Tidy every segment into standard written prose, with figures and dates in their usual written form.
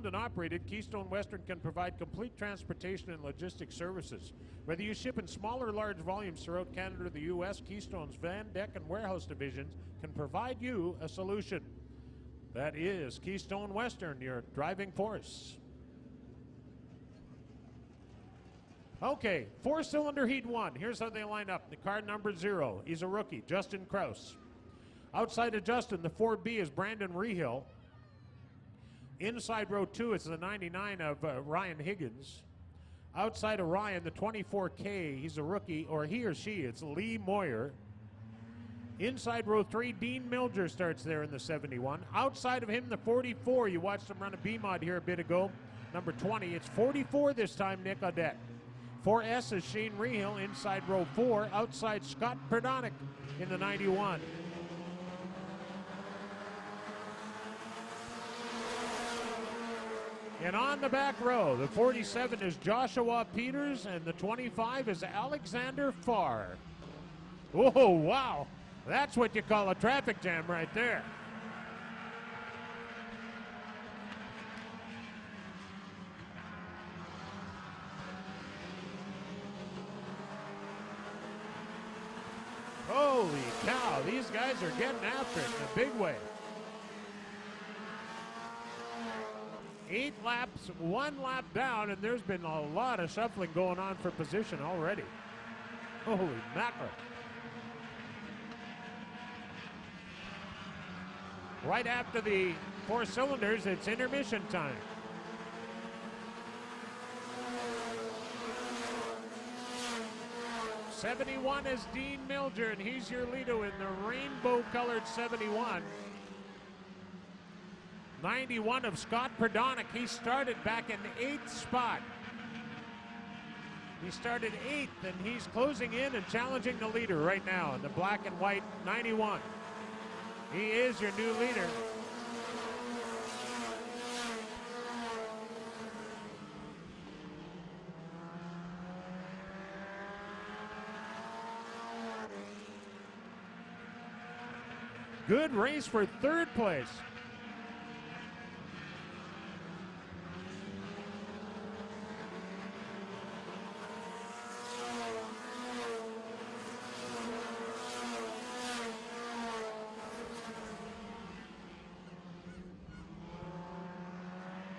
owned and operated, Keystone Western can provide complete transportation and logistics services. Whether you ship in small or large volumes throughout Canada or the U.S., Keystone's van, deck, and warehouse divisions can provide you a solution. That is Keystone Western, your driving force. Okay, four-cylinder Heat 1. Here's how they line up. The car number 0, he's a rookie, Justin Kraus. Outside of Justin, the 4B is Brandon Rehill. Inside row 2 is the 99 of Ryan Higgins. Outside of Ryan, the 24K, he's a rookie, or he or she, it's Lee Moyer. Inside row 3, Dean Milger starts there in the 71. Outside of him, the 44, you watched him run a B-mod here a bit ago, number 20. It's 44 this time, Nick Audette. 4S is Shane Rehill, inside row 4. Outside, Scott Perdonic in the 91. And on the back row, the 47 is Joshua Peters, and the 25 is Alexander Farr. Oh, wow. That's what you call a traffic jam right there. Holy cow, these guys are getting after it in a big way. 8 laps, 1 lap down, and there's been a lot of shuffling going on for position already. Holy mackerel. Right after the 4 cylinders, it's intermission time. '71 is Dean Milger, and he's your leader in the rainbow-colored 71. 91 of Scott Perdonic. He started back in the 8th spot. He started 8th, and he's closing in and challenging the leader right now in the black and white 91. He is your new leader. Good race for 3rd place.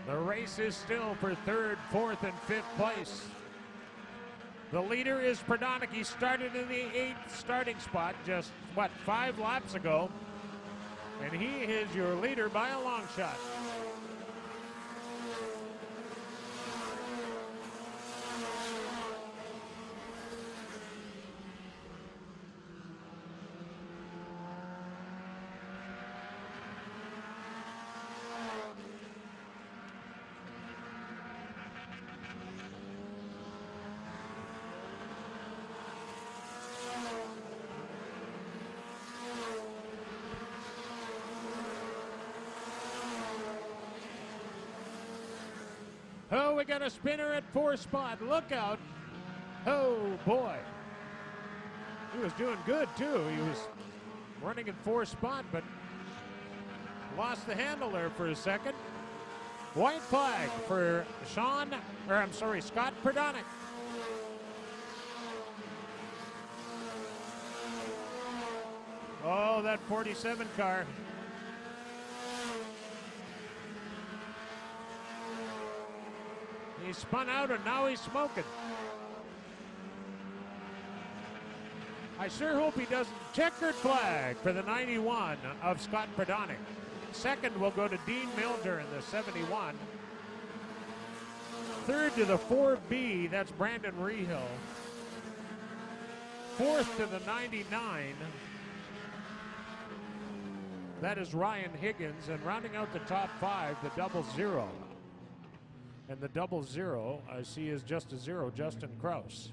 The race is still for 3rd, 4th, and 5th place. The leader is Perdonic. He started in the 8th starting spot just, 5 laps ago. And he is your leader by a long shot. Oh, we got a spinner at 4th spot. Look out. Oh, boy. He was doing good, too. He was running in 4th spot, but lost the handle there for a second. White flag for Scott Perdonic. Oh, that 47 car. He spun out and now he's smoking. I sure hope he doesn't. Checkered flag for the 91 of Scott Perdonic. Second will go to Dean Milger in the 71. Third to the 4B, that's Brandon Rehill. Fourth to the 99, that is Ryan Higgins. And rounding out the top 5, the 00. And the 00, I see, is just a 0, Justin Kraus.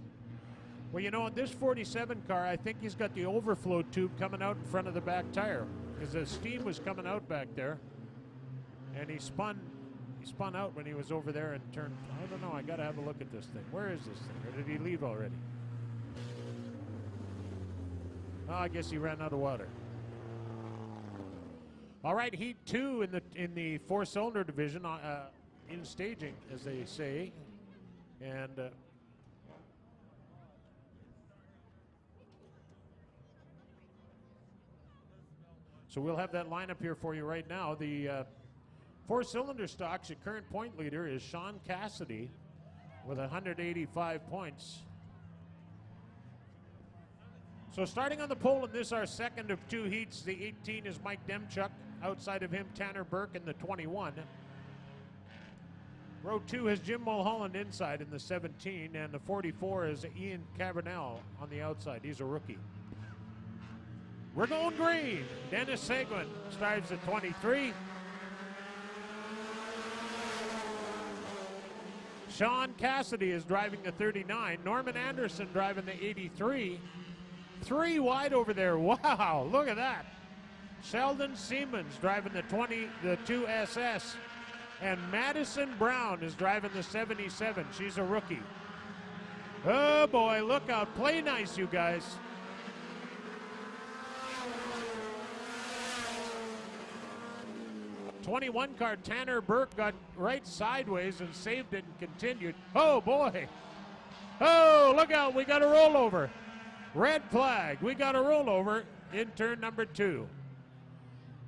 Well, you know, in this 47 car, I think he's got the overflow tube coming out in front of the back tire because the steam was coming out back there. And he spun out when he was over there and turned. I don't know, I got to have a look at this thing. Where is this thing? Or did he leave already? Oh, I guess he ran out of water. All right, Heat 2 in the 4-cylinder division. in staging, as they say. And so we'll have that lineup here for you right now. The four-cylinder stocks, your current point leader is Sean Cassidy with 185 points. So starting on the pole in this, our second of two heats, the 18 is Mike Demchuk. Outside of him, Tanner Burke in the 21. Row 2 has Jim Mulholland inside in the 17, and the 44 is Ian Cavernell on the outside. He's a rookie. We're going green. Dennis Seguin starts at 23. Sean Cassidy is driving the 39. Norman Anderson driving the 83. 3 wide over there. Wow, look at that. Sheldon Siemens driving the 2 SS. And Madison Brown is driving the 77. She's a rookie. Oh boy, look out. Play nice, you guys. '21 car Tanner Burke got right sideways and saved it and continued. Oh boy. Oh, look out. We got a rollover. Red flag. We got a rollover in turn number 2.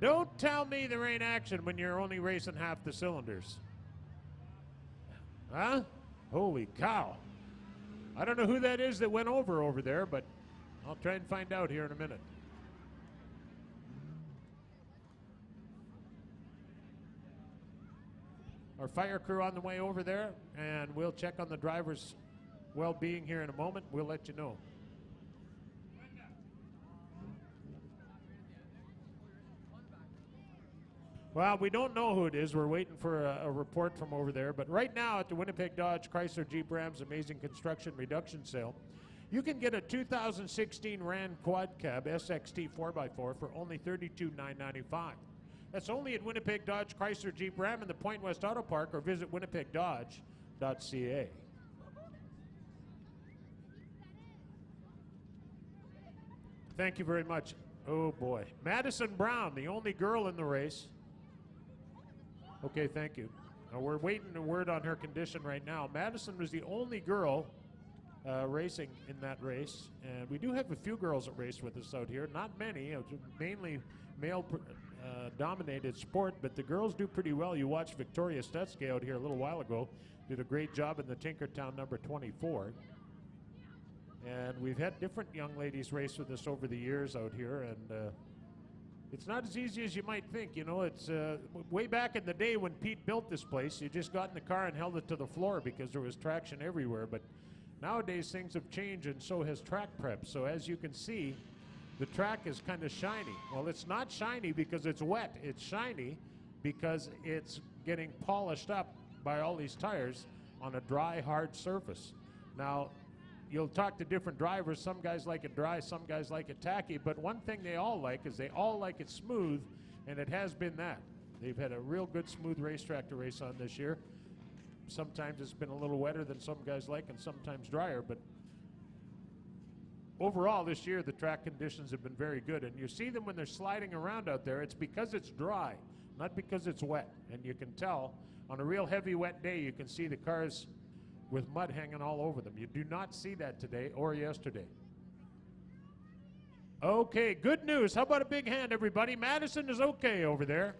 Don't tell me there ain't action when you're only racing half the cylinders. Huh? Holy cow. I don't know who that is that went over there, but I'll try and find out here in a minute. Our fire crew on the way over there, and we'll check on the driver's well-being here in a moment. We'll let you know. Well, we don't know who it is. We're waiting for a report from over there. But right now at the Winnipeg Dodge Chrysler Jeep Ram's Amazing Construction Reduction Sale, you can get a 2016 Ram Quad Cab SXT 4x4 for only $32,995. That's only at Winnipeg Dodge Chrysler Jeep Ram in the Point West Auto Park, or visit winnipegdodge.ca. Thank you very much. Oh boy. Madison Brown, the only girl in the race. Okay, thank you. We're waiting a word on her condition right now. Madison was the only girl racing in that race, and we do have a few girls that race with us out here. Not many, it's mainly male dominated sport, but the girls do pretty well. You watched Victoria Stutzke out here a little while ago, did a great job in the Tinkertown number 24. And we've had different young ladies race with us over the years out here, and it's not as easy as you might think. You know, it's way back in the day when Pete built this place, you just got in the car and held it to the floor because there was traction everywhere. But nowadays things have changed, and so has track prep. So as you can see, the track is kind of shiny. Well, it's not shiny because it's wet. It's shiny because it's getting polished up by all these tires on a dry, hard surface. Now, you'll talk to different drivers. Some guys like it dry, some guys like it tacky, but one thing they all like is they all like it smooth, and it has been that. They've had a real good smooth racetrack to race on this year. Sometimes it's been a little wetter than some guys like, and sometimes drier, but overall this year the track conditions have been very good, and you see them when they're sliding around out there. It's because it's dry, not because it's wet, and you can tell on a real heavy wet day you can see the cars with mud hanging all over them. You do not see that today or yesterday. Okay, good news. How about a big hand, everybody? Madison is okay over there.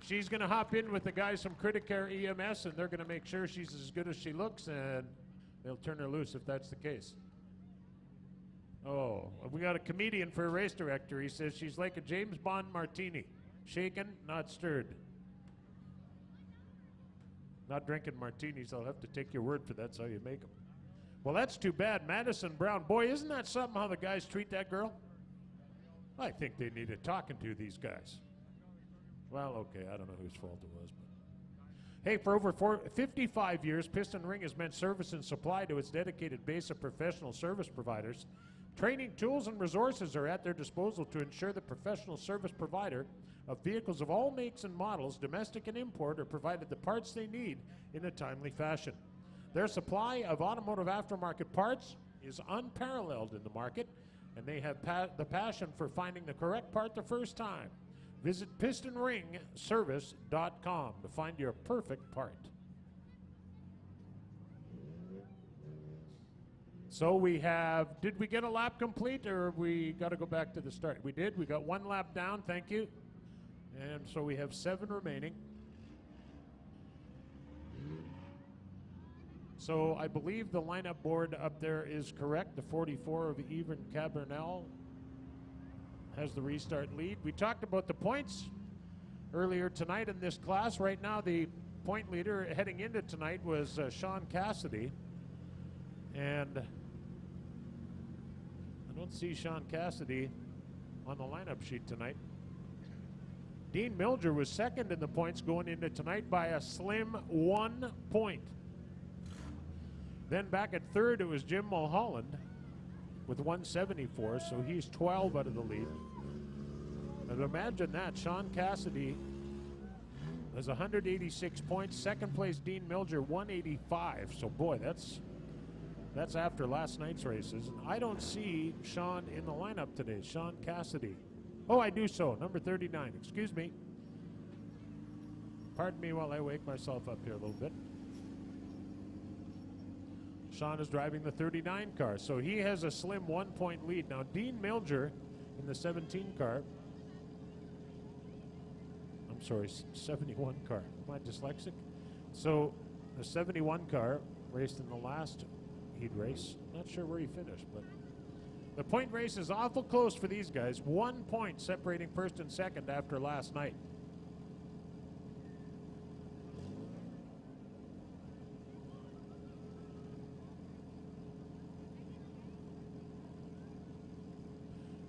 She's going to hop in with the guys from Criticare EMS, and they're going to make sure she's as good as she looks, and they'll turn her loose if that's the case. Oh, we got a comedian for a race director. He says she's like a James Bond martini. Shaken, not stirred. Not drinking martinis. I'll have to take your word for that's how you make them. Well, that's too bad. Madison Brown. Boy, isn't that something how the guys treat that girl? I think they needed talking to, these guys. Well, okay, I don't know whose fault it was. But hey, for over 55 years, Piston Ring has meant service and supply to its dedicated base of professional service providers. Training, tools, and resources are at their disposal to ensure the professional service provider of vehicles of all makes and models, domestic and import, are provided the parts they need in a timely fashion. Their supply of automotive aftermarket parts is unparalleled in the market, and they have the passion for finding the correct part the first time. Visit pistonringservice.com to find your perfect part. So we have, did we get a lap complete, or we got to go back to the start? We did. We got one lap down. Thank you. And so we have 7 remaining. So I believe the lineup board up there is correct. The 44 of Yvonne Cabernel has the restart lead. We talked about the points earlier tonight in this class. Right now, the point leader heading into tonight was Sean Cassidy. And I don't see Sean Cassidy on the lineup sheet tonight. Dean Milger was second in the points going into tonight by a slim 1 point. Then back at third, it was Jim Mulholland with 174, so he's 12 out of the lead. And imagine that, Sean Cassidy has 186 points. Second place, Dean Milger, 185. So boy, that's after last night's races. And I don't see Sean in the lineup today, Sean Cassidy. Oh, I do so, number 39, excuse me. Pardon me while I wake myself up here a little bit. Sean is driving the 39 car, so he has a slim 1 point lead. Now, Dean Milger in the 17 car, I'm sorry, 71 car. Am I dyslexic? So, the 71 car raced in the last heat race. Not sure where he finished, but the point race is awful close for these guys. 1 point separating first and second after last night.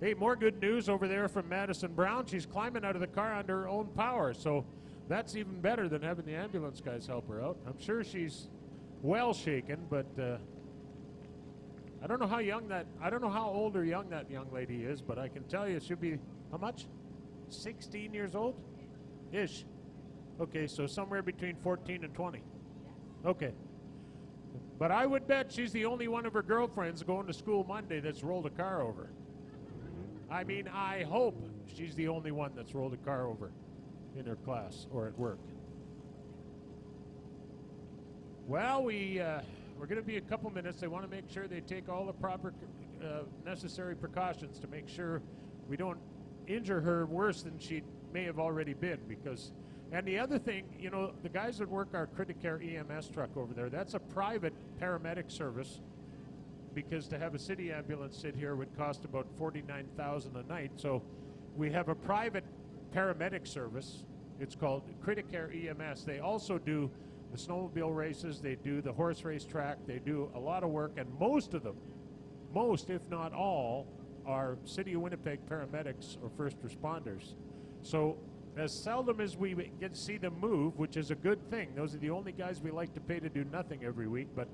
Hey, more good news over there from Madison Brown. She's climbing out of the car under her own power, so that's even better than having the ambulance guys help her out. I'm sure she's well shaken, but I don't know how old or young that young lady is, but I can tell you she'll be, how much? 16 years old? Ish. Okay, so somewhere between 14 and 20. Okay. But I would bet she's the only one of her girlfriends going to school Monday that's rolled a car over. I mean, I hope she's the only one that's rolled a car over in her class or at work. Well, we're going to be a couple minutes. They want to make sure they take all the proper necessary precautions to make sure we don't injure her worse than she may have already been. Because, and the other thing, you know, the guys that work our Criticare EMS truck over there, that's a private paramedic service, because to have a city ambulance sit here would cost about $49,000 a night. So we have a private paramedic service. It's called Criticare EMS. They also do the snowmobile races, they do the horse race track, they do a lot of work, and most of them, if not all, are City of Winnipeg paramedics or first responders. So as seldom as we get to see them move, which is a good thing, those are the only guys we like to pay to do nothing every week, but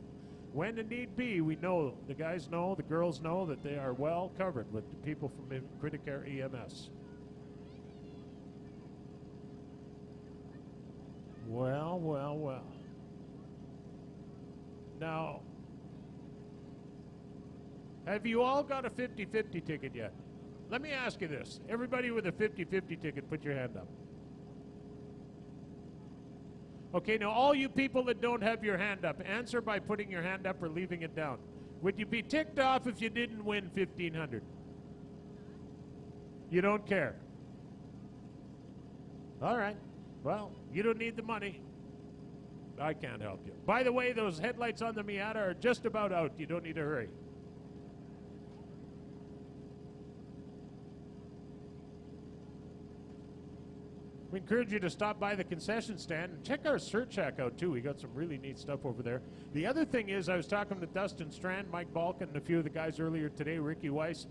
when it need be, we know, the guys know, the girls know that they are well covered with the people from Criticare EMS. Well, well, well. Now, have you all got a 50-50 ticket yet? Let me ask you this. Everybody with a 50-50 ticket, put your hand up. Okay, now all you people that don't have your hand up, answer by putting your hand up or leaving it down. Would you be ticked off if you didn't win $1,500? You don't care. All right. Well, you don't need the money. I can't help you. By the way, those headlights on the Miata are just about out. You don't need to hurry. We encourage you to stop by the concession stand and check our Search Shack out too. We got some really neat stuff over there. The other thing is, I was talking to Dustin Strand, Mike Balkin, and a few of the guys earlier today, Ricky Weiss.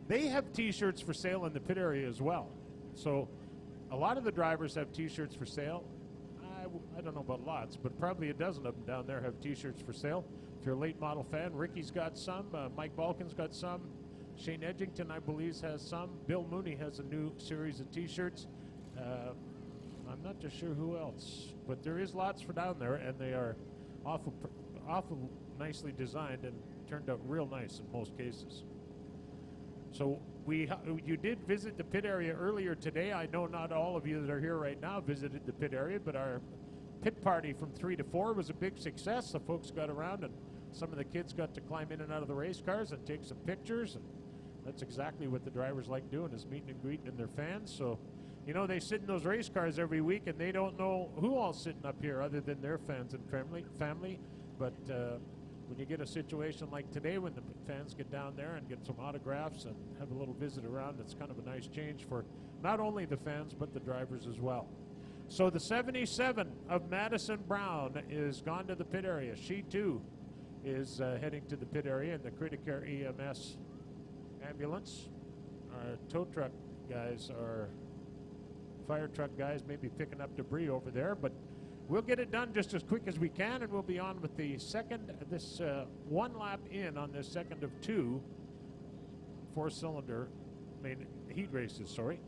They have t-shirts for sale in the pit area as well. So a lot of the drivers have t-shirts for sale. I don't know about lots, but probably a dozen of them down there have t-shirts for sale. If you're a late model fan, Ricky's got some, Mike Balkin's got some, Shane Edgington, I believe, has some. Bill Mooney has a new series of t-shirts. I'm not just sure who else, but there is lots for down there, and they are awful nicely designed and turned out real nice in most cases. So you did visit the pit area earlier today. I know not all of you that are here right now visited the pit area, but our pit party from 3 to 4 was a big success. The folks got around and some of the kids got to climb in and out of the race cars and take some pictures. And that's exactly what the drivers like doing, is meeting and greeting their fans. So, you know, they sit in those race cars every week and they don't know who all's sitting up here other than their fans and family. But when you get a situation like today, when the fans get down there and get some autographs and have a little visit around, it's kind of a nice change for not only the fans but the drivers as well. So the 77 of Madison Brown is gone to the pit area. She too is heading to the pit area in the Criticare EMS ambulance. Our tow truck guys, our fire truck guys, may be picking up debris over there, but we'll get it done just as quick as we can, and we'll be on with the second, this one lap in on this second of 2 4-cylinder main heat races, sorry.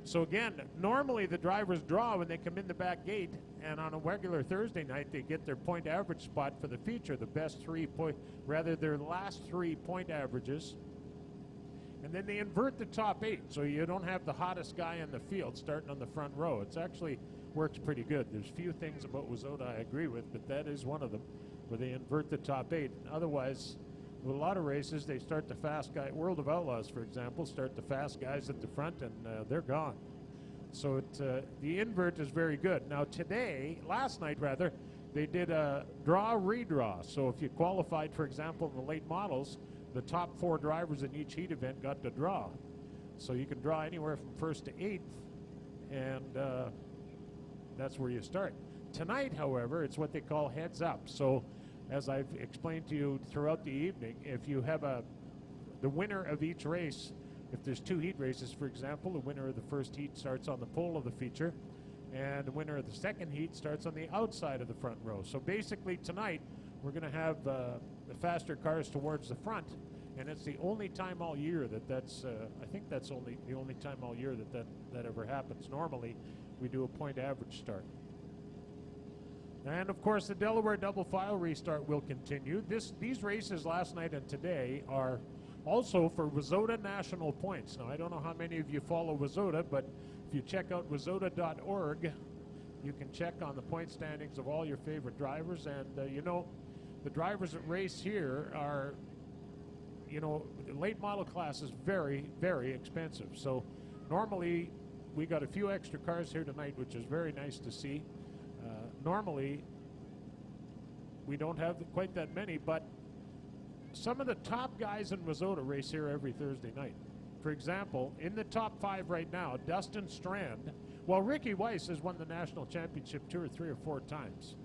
So again, normally the drivers draw when they come in the back gate, and on a regular Thursday night they get their point average spot for the feature, the best 3 point, rather their last 3 point averages. And then they invert the top 8, so you don't have the hottest guy in the field starting on the front row. It's actually works pretty good. There's few things about Wazota I agree with, but that is one of them, where they invert the top 8. Otherwise, with a lot of races, they start the fast guy. World of Outlaws, for example, start the fast guys at the front, and they're gone. So the invert is very good. Now today, last night rather, they did a draw-redraw. So if you qualified, for example, in the late models, the top 4 drivers in each heat event got to draw. So you can draw anywhere from 1st to 8th, and that's where you start. Tonight, however, it's what they call heads up. So as I've explained to you throughout the evening, if you have the winner of each race, if there's 2 heat races, for example, the winner of the first heat starts on the pole of the feature, and the winner of the second heat starts on the outside of the front row. So basically tonight, we're going to have the faster cars towards the front, and it's the only time all year that's I think that's the only time all year that ever happens. Normally, we do a point average start. And of course, the Delaware double file restart will continue. These races last night and today are also for Wazota national points. Now, I don't know how many of you follow Wazota, but if you check out wazota.org, you can check on the point standings of all your favorite drivers. And you know, the drivers that race here are, you know, the late model class is very, very expensive. So normally, we got a few extra cars here tonight, which is very nice to see. Normally, we don't have quite that many, but some of the top guys in Wazota race here every Thursday night. For example, in the top 5 right now, Dustin Strand. Well, Ricky Weiss has won the national championship 2 or 3 or 4 times.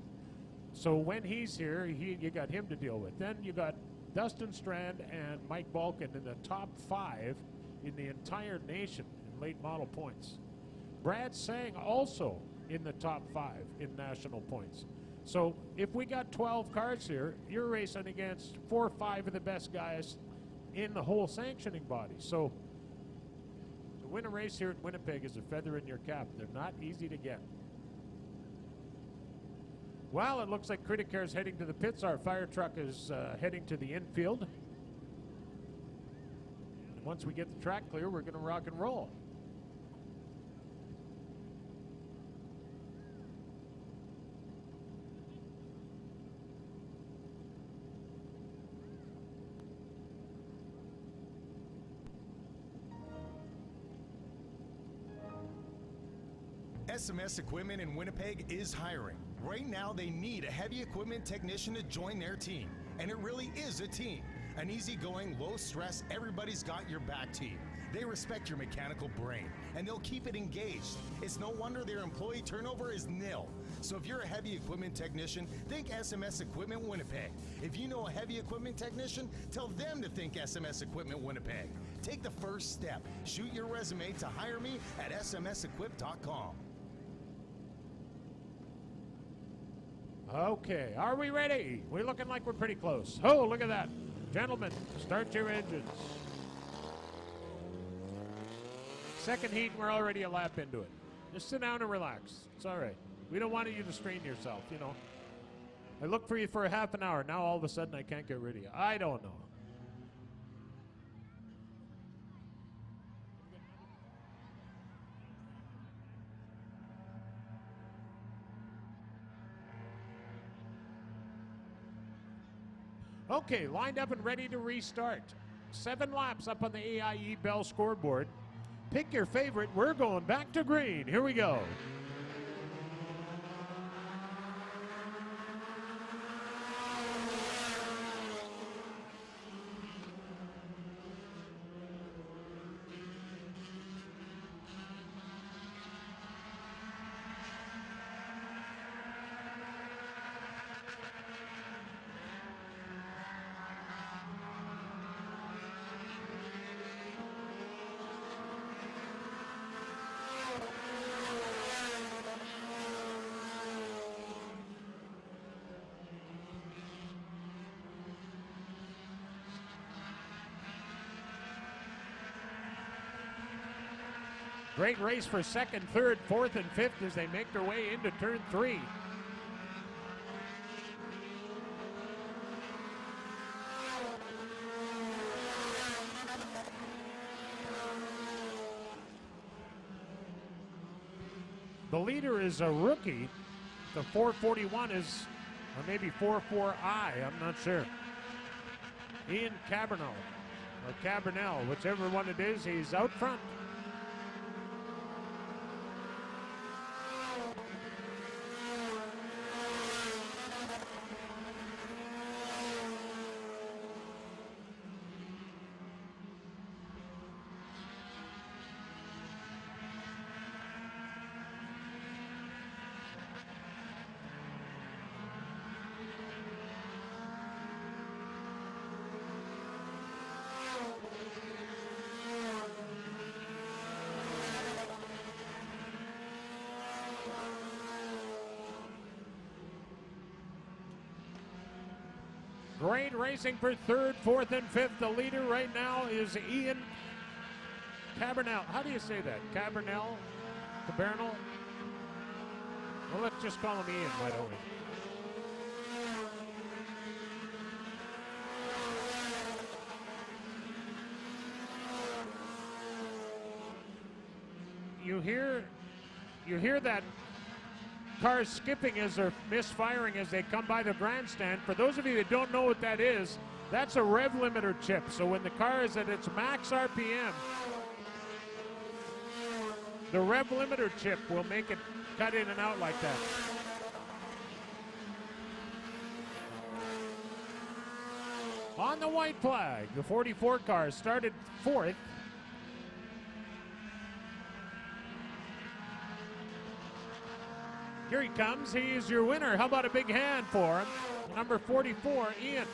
So when he's here, you got him to deal with. Then you got Dustin Strand and Mike Balkin in the top 5 in the entire nation in late model points. Brad Sang also in the top 5 in national points. So if we got 12 cars here, you're racing against 4 or 5 of the best guys in the whole sanctioning body. So to win a race here at Winnipeg is a feather in your cap. They're not easy to get. Well, it looks like Criticare is heading to the pits. Our fire truck is heading to the infield. And once we get the track clear, we're going to rock and roll. SMS Equipment in Winnipeg is hiring. Right now, they need a heavy equipment technician to join their team. And it really is a team. An easygoing, low-stress, everybody's got your back team. They respect your mechanical brain, and they'll keep it engaged. It's no wonder their employee turnover is nil. So if you're a heavy equipment technician, think SMS Equipment Winnipeg. If you know a heavy equipment technician, tell them to think SMS Equipment Winnipeg. Take the first step. Shoot your resume to hire me at smsequip.com. Okay, are we ready? We're looking like we're pretty close. Oh, look at that. Gentlemen, start your engines. Second heat, we're already a lap into it. Just sit down and relax. It's all right. We don't want you to strain yourself, you know. I looked for you for a half an hour. Now all of a sudden I can't get rid of you. I don't know. Okay, lined up and ready to restart. 7 laps up on the AIE Bell scoreboard. Pick your favorite. We're going back to green. Here we go. Great race for second, third, fourth, and fifth as they make their way into turn 3. The leader is a rookie. The 441 is, or maybe 44I, I'm not sure. Ian Cabernell, or Cabernell, whichever one it is, he's out front. Great racing for third, fourth, and fifth. The leader right now is Ian Cabernell. How do you say that? Cabernell? Cabernell? Well, let's just call him Ian, why don't we? You hear that cars skipping as they're misfiring as they come by the grandstand. For those of you that don't know what that is, that's a rev limiter chip. So when the car is at its max RPM, the rev limiter chip will make it cut in and out like that. On the white flag, the 44 car started 4th. Here he comes. He is your winner. How about a big hand for him? Number 44, Ian.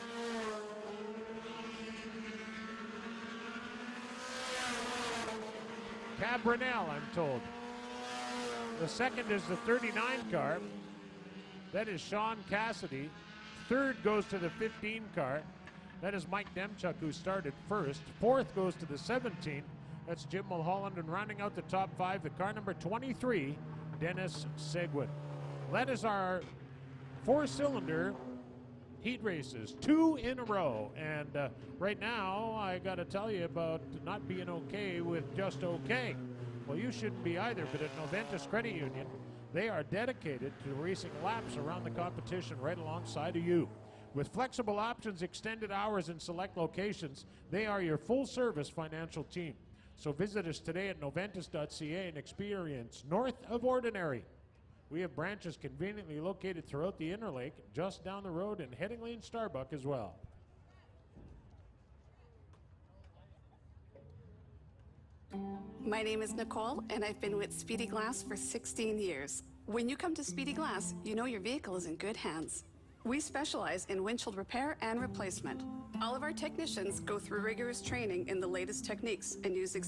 Cabrinell, I'm told. The second is the 39 car. That is Sean Cassidy. Third goes to the 15 car. That is Mike Demchuk, who started first. Fourth goes to the 17. That's Jim Mulholland. And rounding out the top 5, the car number 23, Dennis Seguin. That is our 4-cylinder heat races, 2 in a row. And right now, I got to tell you about not being okay with just okay. Well, you shouldn't be either, but at Noventus Credit Union, they are dedicated to racing laps around the competition right alongside of you. With flexible options, extended hours, and select locations, they are your full-service financial team. So visit us today at noventus.ca and experience North of Ordinary. We have branches conveniently located throughout the Interlake, just down the road in Headingley and Starbuck as well. My name is Nicole, and I've been with Speedy Glass for 16 years. When you come to Speedy Glass, you know your vehicle is in good hands. We specialize in windshield repair and replacement. All of our technicians go through rigorous training in the latest techniques and use